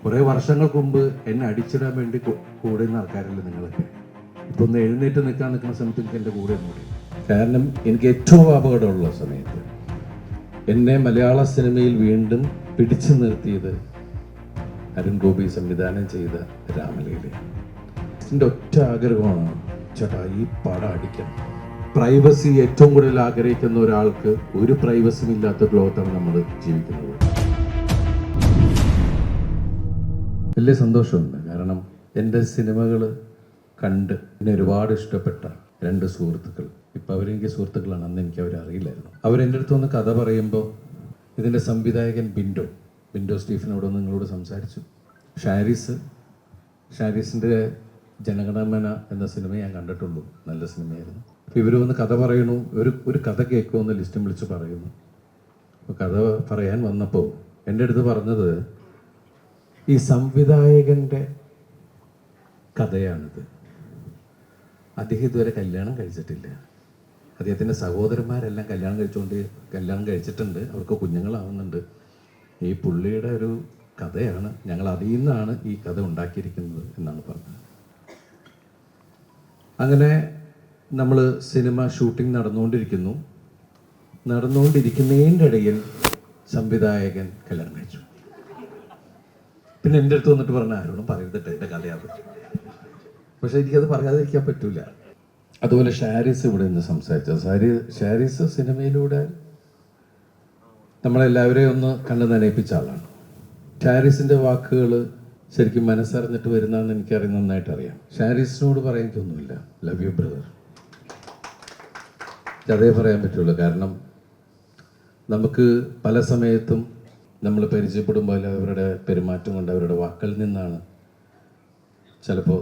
കുറേ വർഷങ്ങൾക്ക് മുമ്പ് എന്നെ അടിച്ചിടാൻ വേണ്ടി കൂടുന്ന ആൾക്കാരല്ലേ നിങ്ങളൊക്കെ. ഇപ്പൊ ഒന്ന് എഴുന്നേറ്റ് നിൽക്കുന്ന സമയത്ത് എനിക്ക് എൻ്റെ കൂടെ കൂടി. കാരണം എനിക്ക് ഏറ്റവും അപകടമുള്ള സമയത്ത് എന്നെ മലയാള സിനിമയിൽ വീണ്ടും പിടിച്ചു നിർത്തിയത് അരുൺ ഗോപി സംവിധാനം ചെയ്ത രാമലീലയാണ്. എൻ്റെ ഒറ്റ ആഗ്രഹമാണ്, ചേട്ടാ ഈ പടം അടിക്കണം. പ്രൈവസി ഏറ്റവും കൂടുതൽ ആഗ്രഹിക്കുന്ന ഒരാൾക്ക് ഒരു പ്രൈവസിയും ഇല്ലാത്ത ലോകത്താണ് നമ്മൾ ജീവിക്കുന്നത്. വലിയ സന്തോഷമുണ്ട്. കാരണം എൻ്റെ സിനിമകൾ കണ്ട് എന്നെ ഒരുപാട് ഇഷ്ടപ്പെട്ട രണ്ട് സുഹൃത്തുക്കൾ, ഇപ്പം അവരെനിക്ക് സുഹൃത്തുക്കളാണ്, അന്ന് എനിക്ക് അവരെ അറിയില്ലായിരുന്നു. അവരെൻ്റെ അടുത്ത് വന്ന് കഥ പറയുമ്പോൾ ഇതിൻ്റെ സംവിധായകൻ ബിൻഡോ സ്റ്റീഫനോട് നിങ്ങളോട് സംസാരിച്ചു. ഷാരിസിൻ്റെ ജനഗണമന എന്ന സിനിമ ഞാൻ കണ്ടിട്ടുള്ളൂ, നല്ല സിനിമയായിരുന്നു. അപ്പോൾ ഇവർ വന്ന് കഥ പറയണു, ഒരു കഥ കേൾക്കുമെന്ന് ലിസ്റ്റും വിളിച്ച് പറയുന്നു. അപ്പോൾ കഥ പറയാൻ വന്നപ്പോൾ എൻ്റെ അടുത്ത് പറഞ്ഞത് ഈ സംവിധായകൻ്റെ കഥയാണിത്. അദ്ദേഹം ഇതുവരെ കല്യാണം കഴിച്ചിട്ടില്ല. അദ്ദേഹത്തിൻ്റെ സഹോദരന്മാരെല്ലാം കല്യാണം കഴിച്ചിട്ടുണ്ട്, അവർക്ക് കുഞ്ഞുങ്ങളാവുന്നുണ്ട്. ഈ പുള്ളിയുടെ ഒരു കഥയാണ്, ഞങ്ങൾ അതിൽ നിന്നാണ് ഈ കഥ ഉണ്ടാക്കിയിരിക്കുന്നത് എന്നാണ് പറഞ്ഞത്. അങ്ങനെ നമ്മൾ സിനിമ ഷൂട്ടിംഗ് നടന്നുകൊണ്ടിരിക്കുന്നതിൻ്റെ ഇടയിൽ സംവിധായകൻ കല്യാണം കഴിച്ചു. പിന്നെ എൻ്റെ അടുത്ത് വന്നിട്ട് പറഞ്ഞ ആരോടും പറയരുതിട്ട് എൻ്റെ കഥയാണ്. പക്ഷെ എനിക്കത് പറയാതിരിക്കാൻ പറ്റൂല. അതുപോലെ ഷാരിസ് ഇവിടെ നിന്ന് സംസാരിച്ചത്, ഷാരിസ് സിനിമയിലൂടെ നമ്മളെല്ലാവരെയും ഒന്ന് കണ്ടു നനയിപ്പിച്ച ആളാണ്. ഷാരിസിൻ്റെ വാക്കുകൾ ശരിക്കും മനസ്സറിഞ്ഞിട്ട് വരുന്നതെന്ന് എനിക്കറിയാം, നന്നായിട്ട് അറിയാം. ഷാരിസിനോട് പറയാനൊന്നുമില്ല, ലവ് യു ബ്രദർ, അതേ പറയാൻ പറ്റുള്ളൂ. കാരണം നമുക്ക് പല സമയത്തും നമ്മൾ പരിചയപ്പെടുമ്പോൾ അവരുടെ പെരുമാറ്റം കൊണ്ട്, അവരുടെ വാക്കുകളിൽ നിന്നാണ് ചിലപ്പോൾ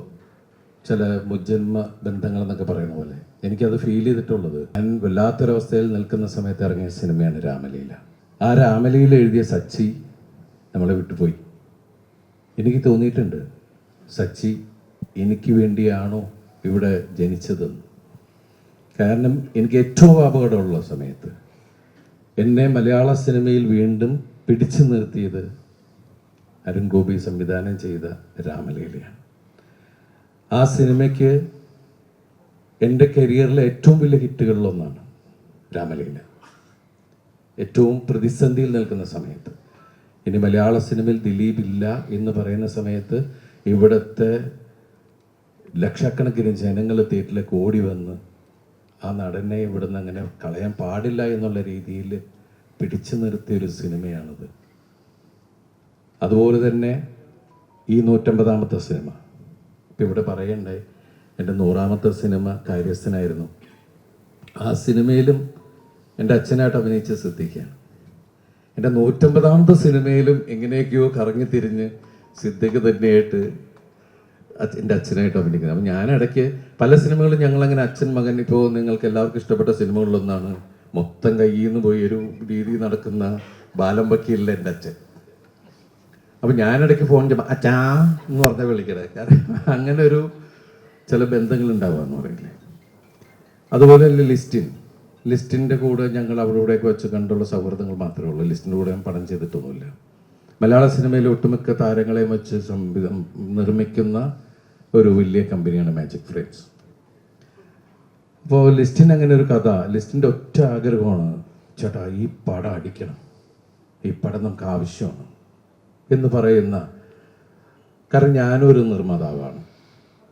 ചില മുജ്ജന്മ ബന്ധങ്ങളെന്നൊക്കെ പറയുന്ന പോലെ എനിക്കത് ഫീൽ ചെയ്തിട്ടുള്ളത്. ഞാൻ വല്ലാത്തൊരവസ്ഥയിൽ നിൽക്കുന്ന സമയത്ത് ഇറങ്ങിയ സിനിമയാണ് രാമലീല. ആ രാമലീല എഴുതിയ സച്ചി നമ്മളെ വിട്ടുപോയി. എനിക്ക് തോന്നിയിട്ടുണ്ട്, സച്ചി എനിക്ക് വേണ്ടിയാണോ ഇവിടെ ജനിച്ചതെന്ന്. കാരണം എനിക്ക് ഏറ്റവും അപകടമുള്ള സമയത്ത് എന്നെ മലയാള സിനിമയിൽ വീണ്ടും പിടിച്ചു നിർത്തിയത് അരുൺ ഗോപി സംവിധാനം ചെയ്ത രാമലീലയാണ്. ആ സിനിമയ്ക്ക് എൻ്റെ കരിയറിലെ ഏറ്റവും വലിയ ഹിറ്റുകളിലൊന്നാണ് രാമലീല. ഏറ്റവും പ്രതിസന്ധിയിൽ നിൽക്കുന്ന സമയത്ത്, ഇനി മലയാള സിനിമയിൽ ദിലീപ് ഇല്ല എന്ന് പറയുന്ന സമയത്ത് ഇവിടുത്തെ ലക്ഷക്കണക്കിന് ജനങ്ങൾ തിയേറ്ററിലേക്ക് ഓടി വന്ന് ആ നടനെ ഇവിടുന്ന് അങ്ങനെ കളയാൻ പാടില്ല എന്നുള്ള രീതിയിൽ പിടിച്ചു നിർത്തിയൊരു സിനിമയാണിത്. അതുപോലെ തന്നെ ഈ 150ാമത്തെ സിനിമ, ഇപ്പം ഇവിടെ പറയണ്ടേ, എൻ്റെ 100ാമത്തെ സിനിമ കാര്യസ്ഥനായിരുന്നു. ആ സിനിമയിലും എൻ്റെ അച്ഛനായിട്ട് അഭിനയിച്ച സിദ്ദിഖാണ്. എൻ്റെ 150ാമത്തെ സിനിമയിലും എങ്ങനെയൊക്കെയോ കറങ്ങി തിരിഞ്ഞ് സിദ്ദിഖ് തന്നെയായിട്ട് എൻ്റെ അച്ഛനായിട്ട് അഭിനയിക്കുന്നത്. അപ്പം ഞാനിടയ്ക്ക് പല സിനിമകളും ഞങ്ങളങ്ങനെ അച്ഛൻ മകൻ, ഇപ്പോൾ നിങ്ങൾക്ക് എല്ലാവർക്കും ഇഷ്ടപ്പെട്ട സിനിമകളിലൊന്നാണ് മൊത്തം കയ്യിൽ നിന്ന് പോയി ഒരു രീതി നടക്കുന്ന ബാലം വക്കീലിലെ എൻ്റെ അച്ഛൻ. അപ്പം ഞാനിടയ്ക്ക് ഫോൺ ചെയ്യുമ്പോൾ അച്ഛാ എന്ന് പറഞ്ഞാൽ വിളിക്കണേ. കാരണം അങ്ങനെ ഒരു ചില ബന്ധങ്ങൾ ഉണ്ടാവുകയെന്ന് പറയില്ലേ. അതുപോലെ തന്നെ ലിസ്റ്റിൻ്റെ കൂടെ ഞങ്ങൾ അവിടെ ഇവിടെയൊക്കെ വെച്ച് കണ്ടുള്ള സൗഹൃദങ്ങൾ മാത്രമേ ഉള്ളൂ. ലിസ്റ്റിൻ്റെ കൂടെ ഞാൻ പടം ചെയ്തിട്ടൊന്നുമില്ല. മലയാള സിനിമയിലെ ഒട്ടുമിക്ക താരങ്ങളെയും വെച്ച് നിർമ്മിക്കുന്ന ഒരു വലിയ കമ്പനിയാണ് മാജിക് ഫ്രെയിംസ്. അപ്പോൾ ലിസ്റ്റിന് അങ്ങനെ ഒരു കഥ, ലിസ്റ്റിൻ്റെ ഒറ്റ ആഗ്രഹമാണ്, ചേട്ടാ ഈ പടം അടിക്കണം, ഈ പടം നമുക്ക് ആവശ്യമാണ് എന്ന് പറയുന്ന. കാരണം ഞാനൊരു നിർമ്മാതാവാണ്,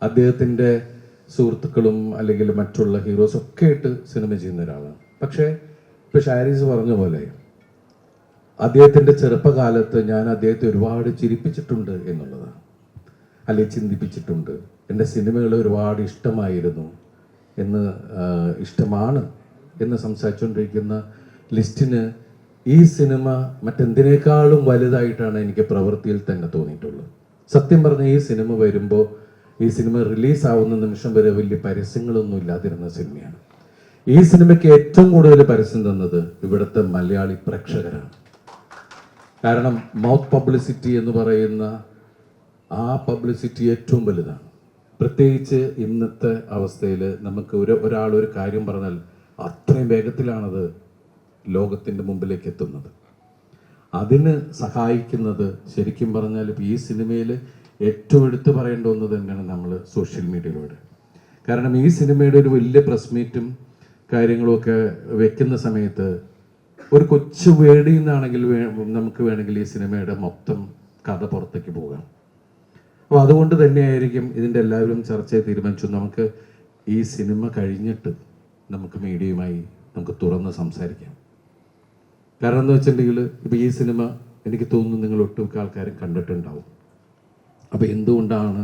അദ്ദേഹത്തിൻ്റെ സുഹൃത്തുക്കളും അല്ലെങ്കിൽ മറ്റുള്ള ഹീറോസൊക്കെ ആയിട്ട് സിനിമ ചെയ്യുന്ന ഒരാളാണ്. പക്ഷേ ഇപ്പോൾ ഷാരിസ് പറഞ്ഞ പോലെ അദ്ദേഹത്തിൻ്റെ ചെറുപ്പകാലത്ത് ഞാൻ അദ്ദേഹത്തെ ഒരുപാട് ചിരിപ്പിച്ചിട്ടുണ്ട് എന്നുള്ളതാണ്, അല്ലെങ്കിൽ ചിന്തിപ്പിച്ചിട്ടുണ്ട്. എൻ്റെ സിനിമകൾ ഒരുപാട് ഇഷ്ടമായിരുന്നു ഇഷ്ടമാണ് എന്ന് സംസാരിച്ചുകൊണ്ടിരിക്കുന്ന ലിസ്റ്റിന് ഈ സിനിമ മറ്റെന്തിനേക്കാളും വലുതായിട്ടാണ് എനിക്ക് പ്രവൃത്തിയിൽ തന്നെ തോന്നിയിട്ടുള്ളത്. സത്യം പറഞ്ഞ ഈ സിനിമ വരുമ്പോൾ, ഈ സിനിമ റിലീസാവുന്ന നിമിഷം വരെ വലിയ പരസ്യങ്ങളൊന്നും ഇല്ലാതിരുന്ന സിനിമയാണ്. ഈ സിനിമയ്ക്ക് ഏറ്റവും കൂടുതൽ പരസ്യം തന്നത് ഇവിടുത്തെ മലയാളി പ്രേക്ഷകരാണ്. കാരണം മൗത്ത് പബ്ലിസിറ്റി എന്ന് പറയുന്ന ആ പബ്ലിസിറ്റി ഏറ്റവും വലുതാണ്. പ്രത്യേകിച്ച് ഇന്നത്തെ അവസ്ഥയിൽ നമുക്ക് ഒരാൾ ഒരു കാര്യം പറഞ്ഞാൽ അത്രയും വേഗത്തിലാണത് ലോകത്തിൻ്റെ മുമ്പിലേക്ക് എത്തുന്നത്. അതിന് സഹായിക്കുന്നത് ശരിക്കും പറഞ്ഞാൽ ഈ സിനിമയിൽ ഏറ്റവും എടുത്തു പറയേണ്ട ഒന്ന് തന്നെയാണ് നമ്മൾ സോഷ്യൽ മീഡിയയിലൂടെ. കാരണം ഈ സിനിമയുടെ ഒരു വലിയ പ്രസ് മീറ്റും കാര്യങ്ങളുമൊക്കെ വെക്കുന്ന സമയത്ത് ഒരു കൊച്ചു വേടിയിൽ നിന്നാണെങ്കിൽ നമുക്ക് വേണമെങ്കിൽ ഈ സിനിമയുടെ മൊത്തം കഥ പുറത്തേക്ക് പോകാം. അപ്പോൾ അതുകൊണ്ട് തന്നെയായിരിക്കും ഇതിൻ്റെ എല്ലാവരും ചർച്ചയെ തീരുമാനിച്ചു നമുക്ക് ഈ സിനിമ കഴിഞ്ഞിട്ട് നമുക്ക് മീഡിയയുമായി നമുക്ക് തുറന്ന് സംസാരിക്കാം. കാരണം എന്ന് വെച്ചിട്ടുണ്ടെങ്കിൽ ഇപ്പോൾ ഈ സിനിമ എനിക്ക് തോന്നുന്നു നിങ്ങൾ ഒട്ടുമിക്ക ആൾക്കാരും കണ്ടിട്ടുണ്ടാവും. അപ്പോൾ എന്തുകൊണ്ടാണ്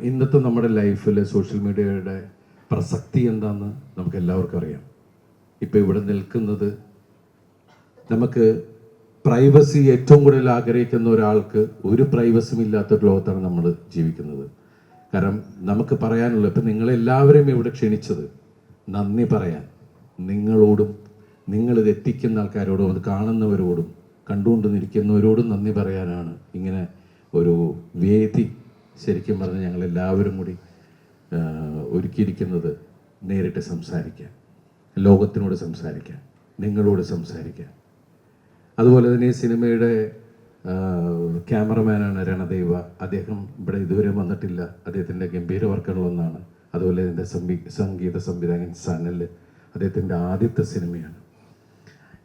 ഇന്നത്തെ നമ്മുടെ ലൈഫിൽ സോഷ്യൽ മീഡിയയുടെ പ്രസക്തി എന്താണെന്ന് നമുക്ക് എല്ലാവർക്കും അറിയാം. ഇപ്പോൾ ഇവിടെ നിൽക്കുന്നത് നമുക്ക് പ്രൈവസി ഏറ്റവും കൂടുതൽ ആഗ്രഹിക്കുന്ന ഒരാൾക്ക് ഒരു പ്രൈവസിയും ഇല്ലാത്തൊരു ലോകത്താണ് നമ്മൾ ജീവിക്കുന്നത്. കാരണം നമുക്ക് പറയാനുള്ളത് ഇപ്പം നിങ്ങളെല്ലാവരെയും ഇവിടെ ക്ഷണിച്ചത് നന്ദി പറയാൻ നിങ്ങളോടും നിങ്ങളിത് എത്തിക്കുന്ന ആൾക്കാരോടും അത് കാണുന്നവരോടും കണ്ടുകൊണ്ട് നിൽക്കുന്നവരോടും നന്ദി പറയാനാണ് ഇങ്ങനെ ഒരു വേദി ശരിക്കും പറഞ്ഞാൽ ഞങ്ങളെല്ലാവരും കൂടി ഒരുക്കിയിരിക്കുന്നത്. നേരിട്ട് സംസാരിക്കാൻ, ലോകത്തിനോട് സംസാരിക്കാൻ, നിങ്ങളോട് സംസാരിക്കാൻ. അതുപോലെ തന്നെ ഈ സിനിമയുടെ ക്യാമറമാനാണ് രണദേവ. അദ്ദേഹം ഇവിടെ ഇതുവരെ വന്നിട്ടില്ല. അദ്ദേഹത്തിൻ്റെ ഗംഭീര വർക്കുകളൊന്നാണ്. അതുപോലെ എൻ്റെ സംഗീത സംവിധായകൻ സനൽ, അദ്ദേഹത്തിൻ്റെ ആദ്യത്തെ സിനിമയാണ്.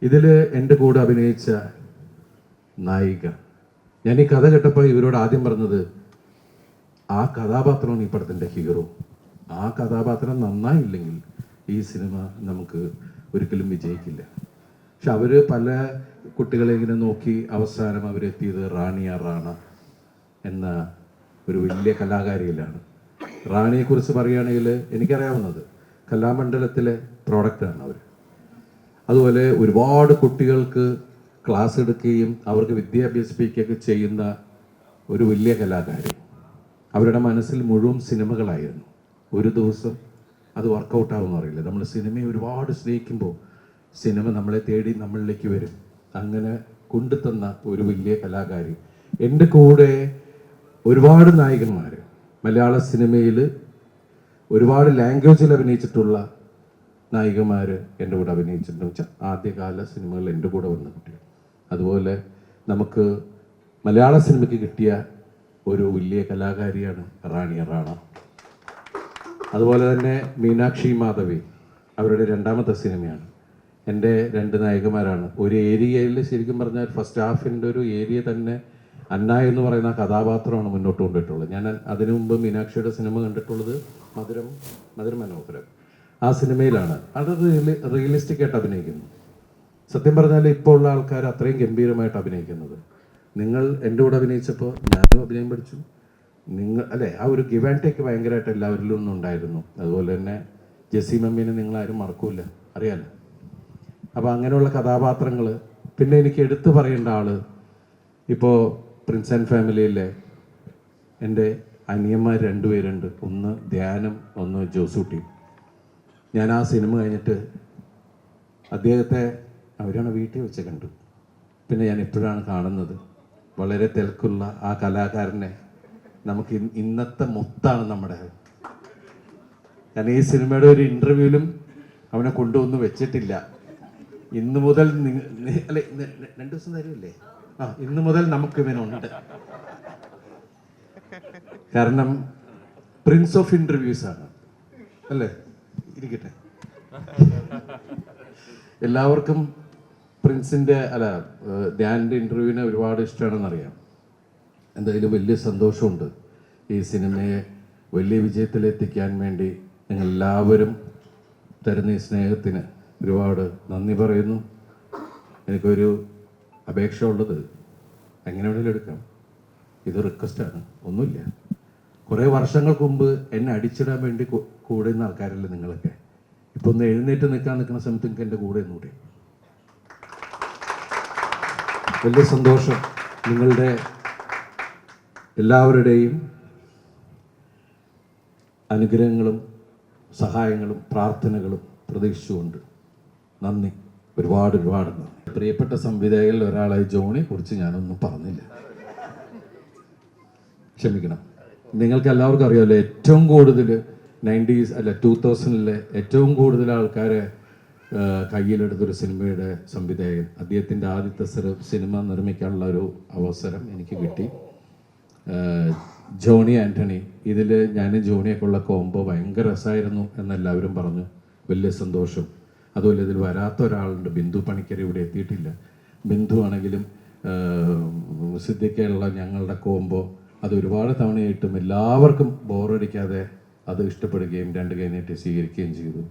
ഇതിൽ എൻ്റെ കൂടെ അഭിനയിച്ച നായിക, ഞാൻ ഈ കഥ കേട്ടപ്പോൾ ഇവരോട് ആദ്യം പറഞ്ഞത് ആ കഥാപാത്രമാണ് ഈ പടത്തിൻ്റെ ഹീറോ. ആ കഥാപാത്രം നന്നായില്ലെങ്കിൽ ഈ സിനിമ നമുക്ക് ഒരിക്കലും വിജയിക്കില്ല. പക്ഷെ അവർ പല കുട്ടികളെ ഇങ്ങനെ നോക്കി അവസാനം അവരെത്തിയത് റാണിയ റാണ എന്ന ഒരു വലിയ കലാകാരിയിലാണ്. റാണിയെക്കുറിച്ച് പറയുകയാണെങ്കിൽ എനിക്കറിയാവുന്നത് കലാമണ്ഡലത്തിലെ പ്രോഡക്റ്റാണ് അവർ. അതുപോലെ ഒരുപാട് കുട്ടികൾക്ക് ക്ലാസ് എടുക്കുകയും അവർക്ക് വിദ്യ അഭ്യസിപ്പിക്കുകയൊക്കെ ചെയ്യുന്ന ഒരു വലിയ കലാകാരി. അവരുടെ മനസ്സിൽ മുഴുവൻ സിനിമകളായിരുന്നു. ഒരു ദിവസം അത് വർക്കൗട്ടാവുമെന്ന് അറിയില്ല. നമ്മൾ സിനിമയെ ഒരുപാട് സ്നേഹിക്കുമ്പോൾ സിനിമ നമ്മളെ തേടി നമ്മളിലേക്ക് വരും. അങ്ങനെ കൊണ്ടുതന്ന ഒരു വലിയ കലാകാരി. എൻ്റെ കൂടെ ഒരുപാട് നായകന്മാർ മലയാള സിനിമയിൽ ഒരുപാട് ലാംഗ്വേജിൽ അഭിനയിച്ചിട്ടുള്ള നായികമാർ എൻ്റെ കൂടെ അഭിനയിച്ചിട്ടുണ്ടെന്ന് വെച്ചാൽ ആദ്യകാല സിനിമകളിൽ എൻ്റെ കൂടെ വന്ന കുട്ടികൾ. അതുപോലെ നമുക്ക് മലയാള സിനിമയ്ക്ക് കിട്ടിയ ഒരു വലിയ കലാകാരിയാണ് റാണിയ റാണ. അതുപോലെ തന്നെ മീനാക്ഷി മാധവി, അവരുടെ രണ്ടാമത്തെ സിനിമയാണ്. എൻ്റെ രണ്ട് നായികമാരാണ്. ഒരു ഏരിയയിൽ ശരിക്കും പറഞ്ഞാൽ ഫസ്റ്റ് ഹാഫിൻ്റെ ഒരു ഏരിയ തന്നെ അന്ന എന്ന് പറയുന്ന കഥാപാത്രമാണ് മുന്നോട്ട് കൊണ്ടിട്ടുള്ളത്. ഞാൻ അതിനു മുമ്പ് മീനാക്ഷിയുടെ സിനിമ കണ്ടിട്ടുള്ളത് മധുരം മനോഹരം. ആ സിനിമയിലാണ് അത് റിയലിസ്റ്റിക് ആയിട്ട് അഭിനയിക്കുന്നു. സത്യം പറഞ്ഞാൽ ഇപ്പോൾ ഉള്ള ആൾക്കാർ അത്രയും ഗംഭീരമായിട്ട് അഭിനയിക്കുന്നത്. നിങ്ങൾ എൻ്റെ കൂടെ അഭിനയിച്ചപ്പോൾ ഞാനും അഭിനയം പഠിച്ചു. ആ ഒരു ഗിവ് ആൻഡ് ടേക്ക് ഭയങ്കരമായിട്ട് എല്ലാവരിലും ഒന്നും ഉണ്ടായിരുന്നു. അതുപോലെ തന്നെ ജെസ്സി മമ്മീനെ നിങ്ങളാരും മറക്കൂല, അറിയാലോ. അപ്പോൾ അങ്ങനെയുള്ള കഥാപാത്രങ്ങൾ. പിന്നെ എനിക്ക് എടുത്തു പറയേണ്ട ആൾ ഇപ്പോൾ പ്രിൻസ് ആൻഡ് ഫാമിലിയിലെ എൻ്റെ അനിയന്മാർ രണ്ടുപേരുണ്ട്. ഒന്ന് ധ്യാനം, ഒന്ന് ജോസൂട്ടി. ഞാൻ ആ സിനിമ കഴിഞ്ഞിട്ട് അദ്ദേഹത്തെ അവരാണ് വീട്ടിൽ വെച്ച് കണ്ടു. പിന്നെ ഞാൻ എപ്പോഴാണ് കാണുന്നത്. വളരെ തിരക്കുള്ള ആ കലാകാരനെ നമുക്ക് ഇന്നത്തെ മുത്താണ് നമ്മുടെ. ഞാൻ ഈ സിനിമയുടെ ഒരു ഇൻ്റർവ്യൂവിലും അവനെ കൊണ്ടുവന്ന് വെച്ചിട്ടില്ല. ഇന്ന് മുതൽ അല്ലെ 2 ദിവസം തരുമല്ലേ? ഇന്ന് മുതൽ നമുക്ക് ഇവനുണ്ട്. കാരണം പ്രിൻസ് ഓഫ് ഇൻ്റർവ്യൂസ് ആണ് അല്ലേ? ഇരിക്കട്ടെ. എല്ലാവർക്കും പ്രിൻസിൻ്റെ ധ്യാനിൻ്റെ ഇൻ്റർവ്യൂവിനെ ഒരുപാട് ഇഷ്ടമാണെന്നറിയാം. എന്തായാലും വലിയ സന്തോഷമുണ്ട് ഈ സിനിമയെ വലിയ വിജയത്തിലെത്തിക്കാൻ വേണ്ടി നിങ്ങളെല്ലാവരും തരുന്ന ഈ സ്നേഹത്തിന് ഒരുപാട് നന്ദി പറയുന്നു. എനിക്കൊരു അപേക്ഷ ഉള്ളത്, എങ്ങനെ വേണമെങ്കിലും എടുക്കാം, ഇത് റിക്വസ്റ്റാണ്, ഒന്നുമില്ല. കുറേ വർഷങ്ങൾക്ക് മുമ്പ് എന്നെ അടിച്ചിടാൻ വേണ്ടി കൂടെ നിന്ന ആൾക്കാരല്ലേ നിങ്ങളൊക്കെ. ഇപ്പോൾ ഒന്ന് എഴുന്നേറ്റ് നിൽക്കുന്ന സമയത്ത് നിങ്ങൾക്ക് എൻ്റെ കൂടെ ഒന്നുകൂടെ. വലിയ സന്തോഷം. നിങ്ങളുടെ എല്ലാവരുടെയും അനുഗ്രഹങ്ങളും സഹായങ്ങളും പ്രാർത്ഥനകളും പ്രതീക്ഷിച്ചുകൊണ്ട് നന്ദി, ഒരുപാട് നന്ദി. പ്രിയപ്പെട്ട സംവിധായകരിൽ ഒരാളായി ജോണിയെ കുറിച്ച് ഞാനൊന്നും പറഞ്ഞില്ല, ക്ഷമിക്കണം. നിങ്ങൾക്ക് എല്ലാവർക്കും അറിയാമല്ലോ, ഏറ്റവും കൂടുതൽ 90s 2000-ലെ ഏറ്റവും കൂടുതൽ ആൾക്കാരെ കയ്യിലെടുത്തൊരു സിനിമയുടെ സംവിധായകൻ, അദ്ദേഹത്തിൻ്റെ ആദ്യത്തെ സിനിമ നിർമ്മിക്കാനുള്ള ഒരു അവസരം എനിക്ക് കിട്ടി. ജോണി ആൻ്റണി, ഇതിൽ ഞാനും ജോണിയൊക്കെ ഉള്ള കോംബോ ഭയങ്കര രസമായിരുന്നു എന്നെല്ലാവരും പറഞ്ഞു. വലിയ സന്തോഷം. അതുപോലെ ഇതിൽ വരാത്ത ഒരാളുണ്ട്, ബിന്ദു പണിക്കർ, ഇവിടെ എത്തിയിട്ടില്ല. ബിന്ദു ആണെങ്കിലും സിദ്ദിഖുള്ള ഞങ്ങളുടെ കോംബോ അത് ഒരുപാട് തവണയായിട്ടും എല്ലാവർക്കും ബോറടിക്കാതെ അത് ഇഷ്ടപ്പെടുകയും രണ്ട് കൈ നീട്ടി സ്വീകരിക്കുകയും ചെയ്തു.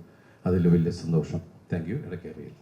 അതിൽ വലിയ സന്തോഷം. Thank you. ഇടയ്ക്കേറിയിൽ